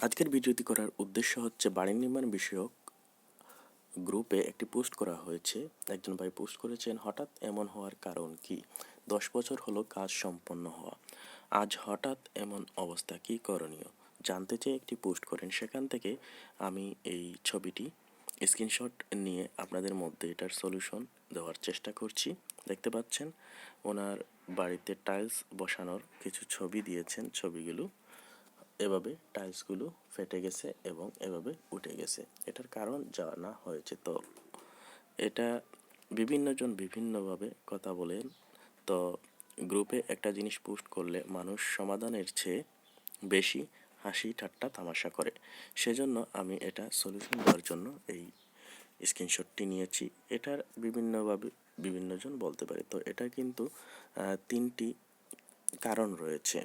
আজকের ভিডিওটি করার উদ্দেশ্য হচ্ছে বাড়ি নির্মাণ বিষয়ক গ্রুপে একটি পোস্ট করা হয়েছে। একজন ভাই পোস্ট করেছেন, হঠাৎ এমন হওয়ার কারণ কি? 10 বছর হলো কাজ সম্পন্ন হওয়া, আজ হঠাৎ এমন অবস্থা, কি করণীয় জানতে চেয়ে একটি পোস্ট করেন। সেখান থেকে আমি এই ছবিটি স্ক্রিনশট নিয়ে আপনাদের মধ্যে এটার সলিউশন দেওয়ার চেষ্টা করছি। দেখতে পাচ্ছেন ওনার বাড়িতে টাইলস বসানোর কিছু ছবি দিয়েছেন। ছবিগুলো এভাবে টাইলসগুলো ফেটে গেছে এবং এভাবে উঠে গেছে। এটার কারণ জানা হয়েছে। তো এটা বিভিন্নজন বিভিন্নভাবে কথা বলেন। তো গ্রুপে একটা জিনিস পোস্ট করলে মানুষ সমাধানের চেয়ে বেশি হাসি ঠাট্টা তামাশা করে। সেজন্য আমি এটা সলিউশন দেওয়ার জন্য এই স্ক্রিনশটটি নিয়েছি। এটার বিভিন্নভাবে বিভিন্নজন বলতে পারে। তো এটা কিন্তু 3টি কারণ রয়েছে।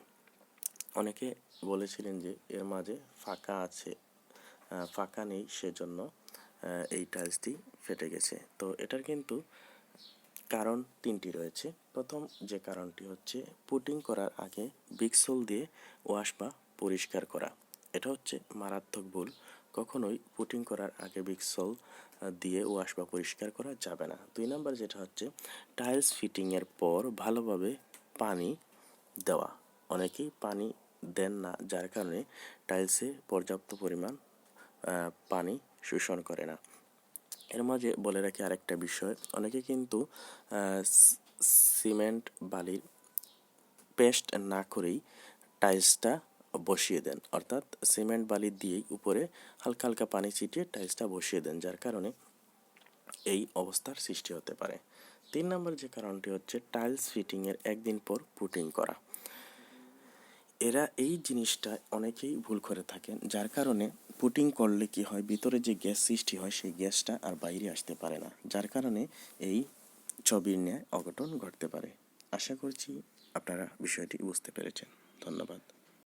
অনেকে বলেছিলেন যে এর মাঝে ফাঁকা আছে, ফাঁকা নেই, সেজন্য এই টাইলসটি ফেটে গেছে। তো এটার কিন্তু কারণ 3টি রয়েছে। প্রথম যে কারণটি হচ্ছে পুটিং করার আগে বিক্সল দিয়ে ওয়াশ বা পরিষ্কার করা। এটা হচ্ছে মারাত্মক ভুল। কখনোই পুটিং করার আগে বিক্সল দিয়ে ওয়াশ বা পরিষ্কার করা যাবে না। 2 নাম্বার যেটা হচ্ছে টাইলস ফিটিংয়ের পর ভালোভাবে পানি দেওয়া। অনেকেই পানি দেন না, যার কারণে টাইলসে পর্যাপ্ত পরিমাণ পানি শোষণ করে না। এর মাঝে বলে রাখি আরেকটা বিষয়, অনেকে কিন্তু সিমেন্ট বালির পেস্ট না করেই টাইলসটা বসিয়ে দেন, অর্থাৎ সিমেন্ট বালি দিয়েই উপরে হালকা হালকা পানি ছিটিয়ে টাইলসটা বসিয়ে দেন, যার কারণে এই অবস্থার সৃষ্টি হতে পারে। 3 নম্বর যে কারণটি হচ্ছে টাইলস ফিটিংয়ের একদিন পর পুটিং করা। এরা এই জিনিসটা অনেকেই ভুল করে থাকেন, যার কারণে পুটিং করলে কি হয়, ভিতরে যে গ্যাস সৃষ্টি হয় সেই গ্যাসটা আর বাইরে আসতে পারে না, যার কারণে এই ছবির ন্যায় অঘটন ঘটতে পারে। আশা করছি আপনারা বিষয়টি বুঝতে পেরেছেন। ধন্যবাদ।